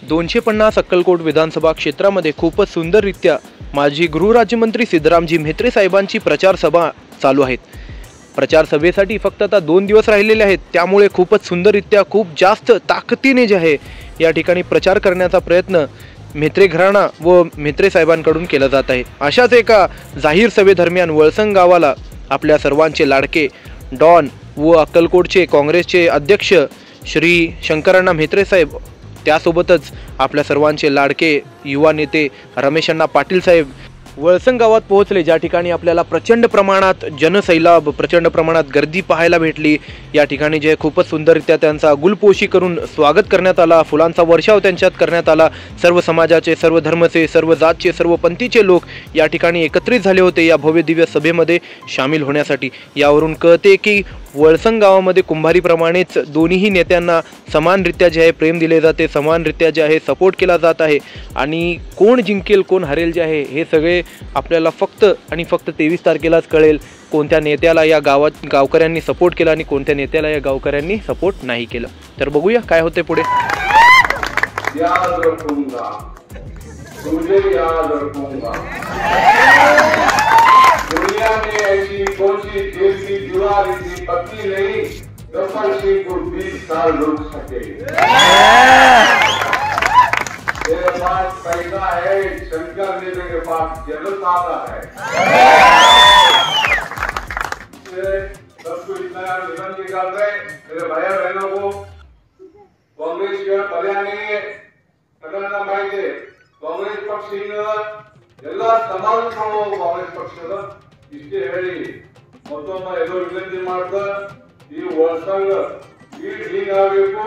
250 अक्कलकोट विधानसभा क्षेत्रामध्ये खूपच सुंदररित्या माजी गृहराज्यमंत्री सिद्धरामजी म्हेत्रे साहेबांची प्रचार सभा चालू आहेत। प्रचार सभेसाठी फक्त आता 2 दिवस राहिलेले आहेत, त्यामुळे खूपच सुंदररित्या खूप जास्त ताकदीने जे आहे या ठिकाणी प्रचार करण्याचा प्रयत्न म्हेत्रे घराणा व म्हेत्रे साहेबांकडून केला जात आहे। अशाच एका जाहीर सभेदरम्यान वळसंग गावाला आपल्या सर्वांचे लाडके डॉन व अक्कलकोटचे काँग्रेसचे अध्यक्ष श्री शंकरअण्णा म्हेत्रे साहेब, त्यासोबतच आपल्या सर्वांचे लाडके युवा नेते रमेश अण्णा पाटील साहेब वळसंग गावात पोहोचले, ज्या ठिकाणी आपल्याला प्रचंड प्रमाणात जनसैलाब, प्रचंड प्रमाणात गर्दी पाहायला भेटली। या ठिकाणी जे खूपच सुंदररित्या त्यांचा गुलपोशी करून स्वागत करण्यात आला, फुलांचा वर्षाव त्यांच्यात करण्यात आला। सर्व समाजाचे, सर्व धर्मचे, सर्व जातचे, सर्व पंथीचे लोक या ठिकाणी एकत्रित झाले होते या भव्य दिव्य सभेमध्ये सामील होण्यासाठी। यावरून कळते की वळसंग गावामध्ये कुंभारीप्रमाणेच दोन्ही नेत्यांना समानरित्या जे आहे प्रेम दिले जाते, समानरित्या जे आहे सपोर्ट केला जात आहे। आणि कोण जिंकेल कोण हरेल जे आहे हे सगळे आपल्याला फक्त आणि फक्त 23 तारखेलाच कळेल, कोणत्या नेत्याला या गावकऱ्यांनी सपोर्ट केला आणि कोणत्या नेत्याला या गावकऱ्यांनी सपोर्ट नाही केलं। तर बघूया काय होते पुढे। याद रखूंगा, तुझे याद रखूंगा। दुनिया में ऐसी कौन सी जेल की दीवार इतनी पतली नहीं गब्बर सिंह को 20 साल रोक सके। तेरे पास पैसा है, शंकर जी के पास जनता है। सबको इतना विनंती कर रहे मेरे भाई बहनों को, काँग्रेस शिवाय पर्याय नाही सगळ्यांना माहिती आहे। काँग्रेस पक्षाने ಎಲ್ಲ ಸಮಾಜಗಳು ಕಾಂಗ್ರೆಸ್ ಪಕ್ಷದ ಇಷ್ಟೇ ಹೇಳಿ ಮತ್ತೊಮ್ಮೆ ಎಲ್ಲೋ ವಿನಂತಿ ಮಾಡ್ತಾ ಈ ವಳಸಂಗ ಹೀಗಾಗಬೇಕು,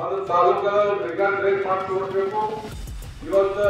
ಅದು ತಾಲೂಕದ ರಿಕಾರ್ಡ್ ರೇಟ್ ಮಾಡಿ ತೋರಿಸಬೇಕು। ಇವತ್ತು